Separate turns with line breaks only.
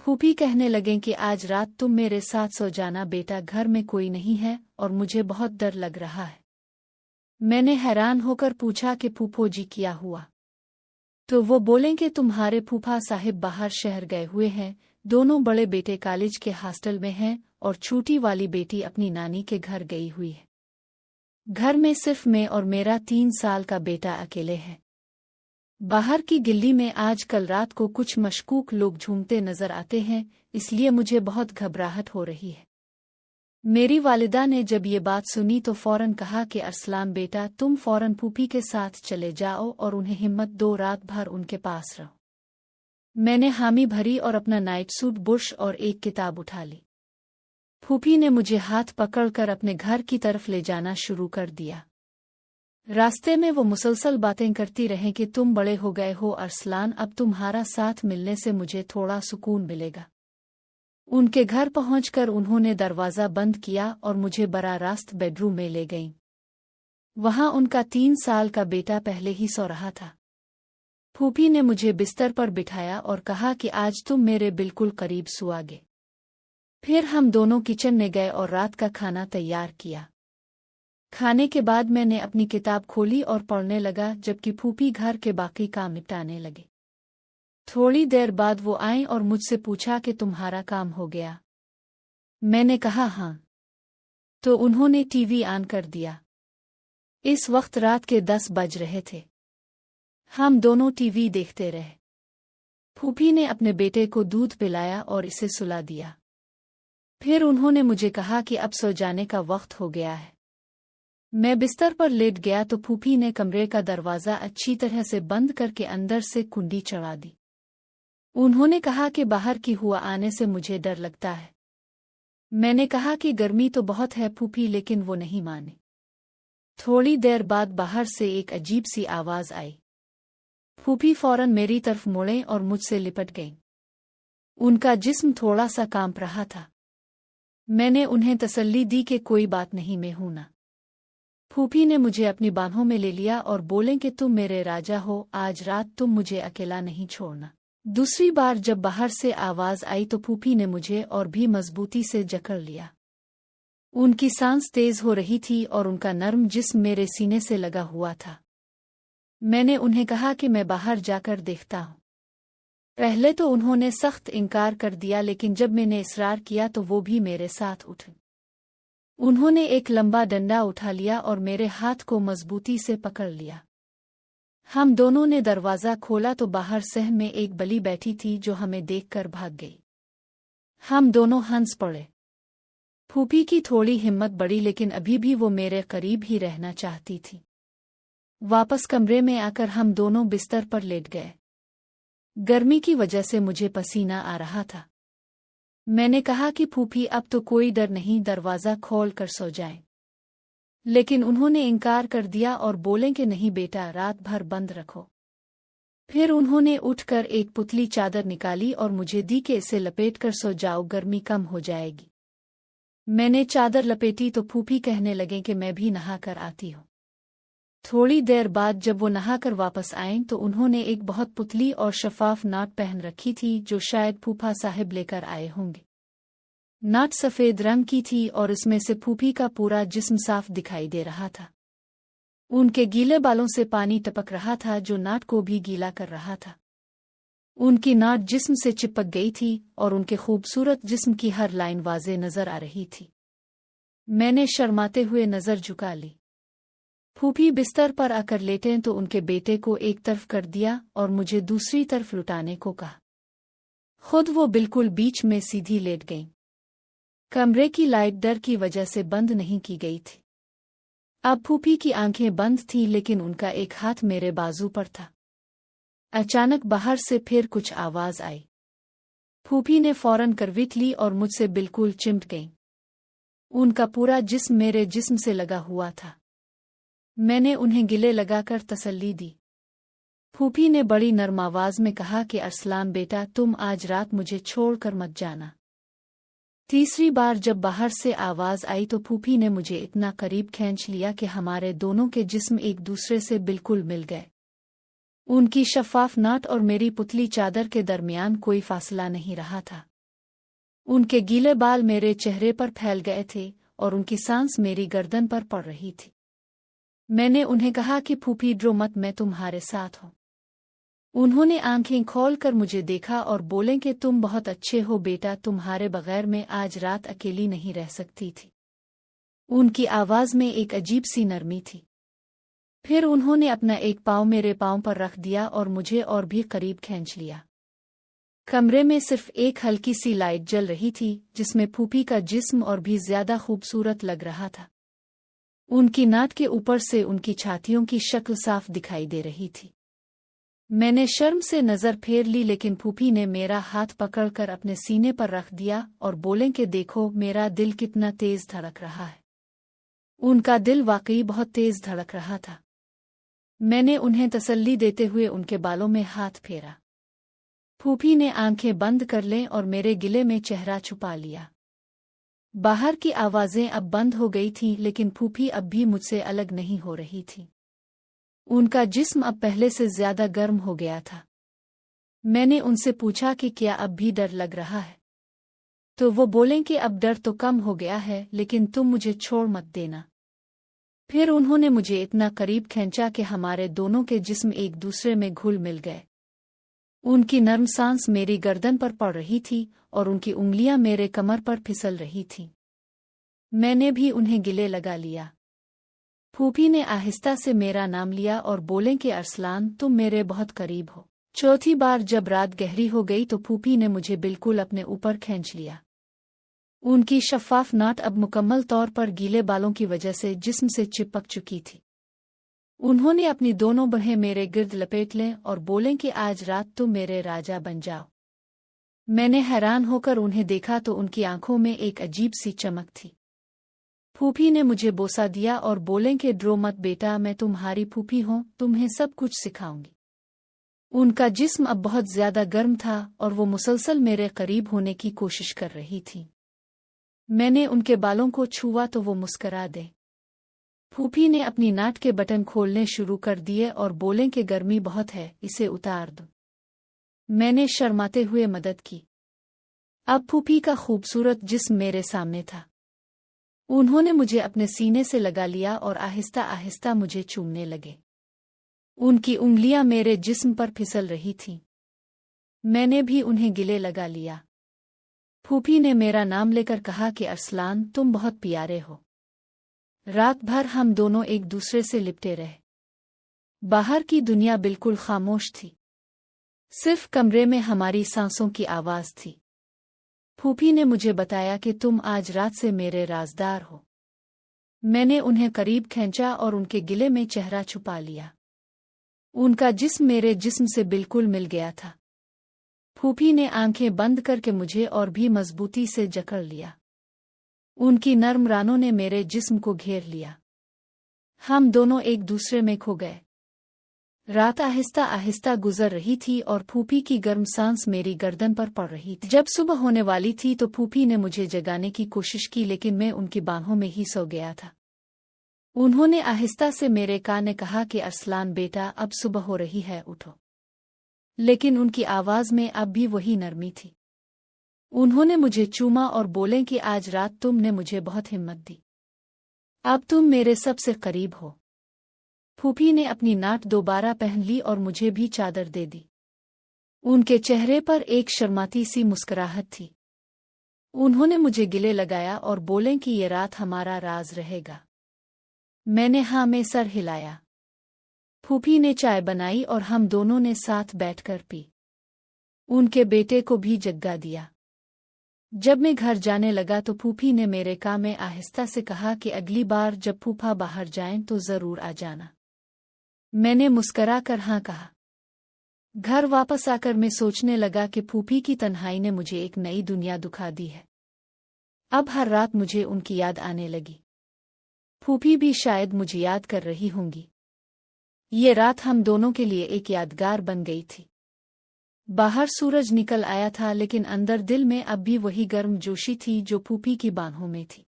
फूफी कहने लगें कि आज रात तुम मेरे साथ सो जाना बेटा, घर में कोई नहीं है और मुझे बहुत डर लग रहा है। मैंने हैरान होकर पूछा कि फूफो जी क्या हुआ? तो वो बोलें कि तुम्हारे फूफा साहिब बाहर शहर गए हुए हैं, दोनों बड़े बेटे कॉलेज के हॉस्टल में हैं और छोटी वाली बेटी अपनी नानी के घर गई हुई है। घर में सिर्फ मैं और मेरा 3 साल का बेटा अकेले हैं। बाहर की गिल्ली में आज कल रात को कुछ मशकूक लोग झूमते नजर आते हैं, इसलिए मुझे बहुत घबराहट हो रही है। मेरी वालिदा ने जब ये बात सुनी तो फौरन कहा कि अरसलान बेटा, तुम फौरन फूफी के साथ चले जाओ और उन्हें हिम्मत दो, रात भर उनके पास रहो। मैंने हामी भरी और अपना नाइट सूट, बुर्श और एक किताब उठा ली। फूफी ने मुझे हाथ पकड़कर अपने घर की तरफ ले जाना शुरू कर दिया। रास्ते में वो मुसलसल बातें करती रहें कि तुम बड़े हो गए हो अरसलान, अब तुम्हारा साथ मिलने से मुझे थोड़ा सुकून मिलेगा। उनके घर पहुंचकर उन्होंने दरवाज़ा बंद किया और मुझे बराह रास्त बेडरूम में ले गईं। वहां उनका 3 साल का बेटा पहले ही सो रहा था। फूफी ने मुझे बिस्तर पर बिठाया और कहा कि आज तुम मेरे बिल्कुल करीब सुआगे। फिर हम दोनों किचन में गए और रात का खाना तैयार किया। खाने के बाद मैंने अपनी किताब खोली और पढ़ने लगा, जबकि फूफी घर के बाकी काम निपटाने लगे। थोड़ी देर बाद वो आए और मुझसे पूछा कि तुम्हारा काम हो गया? मैंने कहा हाँ। तो उन्होंने टीवी ऑन कर दिया। इस वक्त रात के 10 बज रहे थे। हम दोनों टीवी देखते रहे। फूफी ने अपने बेटे को दूध पिलाया और इसे सुला दिया। फिर उन्होंने मुझे कहा कि अब सो जाने का वक्त हो गया है। मैं बिस्तर पर लेट गया तो फूफी ने कमरे का दरवाज़ा अच्छी तरह से बंद करके अंदर से कुंडी चढ़ा दी। उन्होंने कहा कि बाहर की हुआ आने से मुझे डर लगता है। मैंने कहा कि गर्मी तो बहुत है फूफी, लेकिन वो नहीं माने। थोड़ी देर बाद बाहर से एक अजीब सी आवाज़ आई। फूफी फौरन मेरी तरफ मुड़े और मुझसे लिपट गईं। उनका जिस्म थोड़ा सा कांप रहा था। मैंने उन्हें तसल्ली दी कि कोई बात नहीं, मैं हूं ना। फूफी ने मुझे अपनी बाहों में ले लिया और बोले कि तुम मेरे राजा हो, आज रात तुम मुझे अकेला नहीं छोड़ना। दूसरी बार जब बाहर से आवाज आई तो फूफी ने मुझे और भी मजबूती से जकड़ लिया। उनकी सांस तेज हो रही थी और उनका नर्म जिस्म मेरे सीने से लगा हुआ था। मैंने उन्हें कहा कि मैं बाहर जाकर देखता हूं। पहले तो उन्होंने सख्त इनकार कर दिया, लेकिन जब मैंने इसरार किया तो वो भी मेरे साथ उठे। उन्होंने एक लंबा डंडा उठा लिया और मेरे हाथ को मजबूती से पकड़ लिया। हम दोनों ने दरवाज़ा खोला तो बाहर सहन में एक बली बैठी थी जो हमें देखकर भाग गई। हम दोनों हंस पड़े। फूफी की थोड़ी हिम्मत बढ़ी, लेकिन अभी भी वो मेरे करीब ही रहना चाहती थी। वापस कमरे में आकर हम दोनों बिस्तर पर लेट गए। गर्मी की वजह से मुझे पसीना आ रहा था। मैंने कहा कि फूफी अब तो कोई डर नहीं, दरवाज़ा खोल कर सो जाएं। लेकिन उन्होंने इनकार कर दिया और बोले कि नहीं बेटा, रात भर बंद रखो। फिर उन्होंने उठकर एक पुतली चादर निकाली और मुझे दी कि इसे लपेट कर सो जाओ, गर्मी कम हो जाएगी। मैंने चादर लपेटी तो फूफी कहने लगे कि मैं भी नहा कर आती हूँ। थोड़ी देर बाद जब वो नहाकर वापस आए तो उन्होंने एक बहुत पुतली और शफाफ नाट पहन रखी थी जो शायद फूफा साहिब लेकर आए होंगे। नाट सफ़ेद रंग की थी और इसमें से फूफी का पूरा जिस्म साफ दिखाई दे रहा था। उनके गीले बालों से पानी टपक रहा था जो नाट को भी गीला कर रहा था। उनकी नाट जिस्म से चिपक गई थी और उनके खूबसूरत जिस्म की हर लाइन वाज़े नजर आ रही थी। मैंने शर्माते हुए नजर झुका ली। फूफी बिस्तर पर आकर लेटे तो उनके बेटे को एक तरफ कर दिया और मुझे दूसरी तरफ लुटाने को कहा। खुद वो बिल्कुल बीच में सीधी लेट गईं। कमरे की लाइट डर की वजह से बंद नहीं की गई थी। अब फूफी की आंखें बंद थीं, लेकिन उनका एक हाथ मेरे बाजू पर था। अचानक बाहर से फिर कुछ आवाज आई। फूफी ने फौरन करवट ली और मुझसे बिल्कुल चिमट गईं। उनका पूरा जिस्म मेरे जिस्म से लगा हुआ था। मैंने उन्हें गिले लगाकर तसल्ली दी। फूफी ने बड़ी नरम आवाज में कहा कि अरसलान बेटा, तुम आज रात मुझे छोड़कर मत जाना। तीसरी बार जब बाहर से आवाज आई तो फूफी ने मुझे इतना करीब खींच लिया कि हमारे दोनों के जिस्म एक दूसरे से बिल्कुल मिल गए। उनकी शफ़ाफ़ नाट और मेरी पुतली चादर के दरमियान कोई फासला नहीं रहा था। उनके गीले बाल मेरे चेहरे पर फैल गए थे और उनकी सांस मेरी गर्दन पर पड़ रही थी। मैंने उन्हें कहा कि फूफी ड्रो मत, मैं तुम्हारे साथ हूँ। उन्होंने आंखें खोलकर मुझे देखा और बोले कि तुम बहुत अच्छे हो बेटा, तुम्हारे बगैर मैं आज रात अकेली नहीं रह सकती थी। उनकी आवाज़ में एक अजीब सी नरमी थी। फिर उन्होंने अपना एक पाँव मेरे पाँव पर रख दिया और मुझे और भी करीब खींच लिया। कमरे में सिर्फ एक हल्की सी लाइट जल रही थी जिसमें फूफी का जिस्म और भी ज्यादा खूबसूरत लग रहा था। उनकी नाक के ऊपर से उनकी छातियों की शक्ल साफ दिखाई दे रही थी। मैंने शर्म से नजर फेर ली, लेकिन फूफी ने मेरा हाथ पकड़कर अपने सीने पर रख दिया और बोले कि देखो मेरा दिल कितना तेज धड़क रहा है। उनका दिल वाकई बहुत तेज धड़क रहा था। मैंने उन्हें तसल्ली देते हुए उनके बालों में हाथ फेरा। फूफी ने आंखें बंद कर लें और मेरे गिले में चेहरा छुपा लिया। बाहर की आवाजें अब बंद हो गई थीं, लेकिन फूफी अब भी मुझसे अलग नहीं हो रही थी। उनका जिस्म अब पहले से ज्यादा गर्म हो गया था। मैंने उनसे पूछा कि क्या अब भी डर लग रहा है, तो वो बोलें कि अब डर तो कम हो गया है, लेकिन तुम मुझे छोड़ मत देना। फिर उन्होंने मुझे इतना करीब खींचा कि हमारे दोनों के जिस्म एक दूसरे में घुल मिल गए। उनकी नर्म सांस मेरी गर्दन पर पड़ रही थी और उनकी उंगलियां मेरे कमर पर फिसल रही थीं। मैंने भी उन्हें गिले लगा लिया। फूफी ने आहिस्ता से मेरा नाम लिया और बोले कि अरसलान, तुम मेरे बहुत करीब हो। चौथी बार जब रात गहरी हो गई तो फूफी ने मुझे बिल्कुल अपने ऊपर खींच लिया। उनकी शफ़ाफ़ नाट अब मुकम्मल तौर पर गीले बालों की वजह से जिस्म से चिपक चुकी थी। उन्होंने अपनी दोनों बाहें मेरे गिर्द लपेट लें और बोलें कि आज रात तुम मेरे राजा बन जाओ। मैंने हैरान होकर उन्हें देखा तो उनकी आंखों में एक अजीब सी चमक थी। फूफी ने मुझे बोसा दिया और बोलें कि ड्रो मत बेटा, मैं तुम्हारी फूफी हूँ, तुम्हें सब कुछ सिखाऊंगी। उनका जिस्म अब बहुत ज्यादा गर्म था और वो मुसलसल मेरे करीब होने की कोशिश कर रही थी। मैंने उनके बालों को छुआ तो वो मुस्करा दे। फूफी ने अपनी नाट के बटन खोलने शुरू कर दिए और बोलें कि गर्मी बहुत है, इसे उतार दो। मैंने शर्माते हुए मदद की। अब फूफी का खूबसूरत जिस्म मेरे सामने था। उन्होंने मुझे अपने सीने से लगा लिया और आहिस्ता आहिस्ता मुझे चूमने लगे। उनकी उंगलियां मेरे जिस्म पर फिसल रही थीं। मैंने भी उन्हें गिले लगा लिया। फूफी ने मेरा नाम लेकर कहा कि अरसलान, तुम बहुत प्यारे हो। रात भर हम दोनों एक दूसरे से लिपटे रहे। बाहर की दुनिया बिल्कुल खामोश थी। सिर्फ कमरे में हमारी सांसों की आवाज थी। फूफी ने मुझे बताया कि तुम आज रात से मेरे राजदार हो। मैंने उन्हें करीब खींचा और उनके गिले में चेहरा छुपा लिया। उनका जिस्म मेरे जिस्म से बिल्कुल मिल गया था। फूफी ने आंखें बंद करके मुझे और भी मजबूती से जकड़ लिया। उनकी नर्म रानों ने मेरे जिस्म को घेर लिया। हम दोनों एक दूसरे में खो गए। रात आहिस्ता आहिस्ता गुजर रही थी और फूफी की गर्म सांस मेरी गर्दन पर पड़ रही थी। जब सुबह होने वाली थी तो फूफी ने मुझे जगाने की कोशिश की, लेकिन मैं उनकी बाहों में ही सो गया था। उन्होंने आहिस्ता से मेरे कान में कहा कि अरसलान बेटा, अब सुबह हो रही है, उठो। लेकिन उनकी आवाज में अब भी वही नरमी थी। उन्होंने मुझे चूमा और बोले कि आज रात तुमने मुझे बहुत हिम्मत दी। अब तुम मेरे सबसे करीब हो। फूफी ने अपनी नाट दोबारा पहन ली और मुझे भी चादर दे दी। उनके चेहरे पर एक शर्माती सी मुस्कुराहट थी। उन्होंने मुझे गिले लगाया और बोले कि ये रात हमारा राज रहेगा। मैंने हाँ में सर हिलाया। फूफी ने चाय बनाई और हम दोनों ने साथ बैठकर पी। उनके बेटे को भी जगा दिया। जब मैं घर जाने लगा तो फूफी ने मेरे कान में आहिस्ता से कहा कि अगली बार जब फूफा बाहर जाएं तो जरूर आ जाना। मैंने मुस्करा कर हाँ कहा। घर वापस आकर मैं सोचने लगा कि फूफी की तन्हाई ने मुझे एक नई दुनिया दिखा दी है। अब हर रात मुझे उनकी याद आने लगी। फूफी भी शायद मुझे याद कर रही होंगी। ये रात हम दोनों के लिए एक यादगार बन गई थी। बाहर सूरज निकल आया था, लेकिन अंदर दिल में अब भी वही गर्म जोशी थी जो फूफी की बाहों में थी।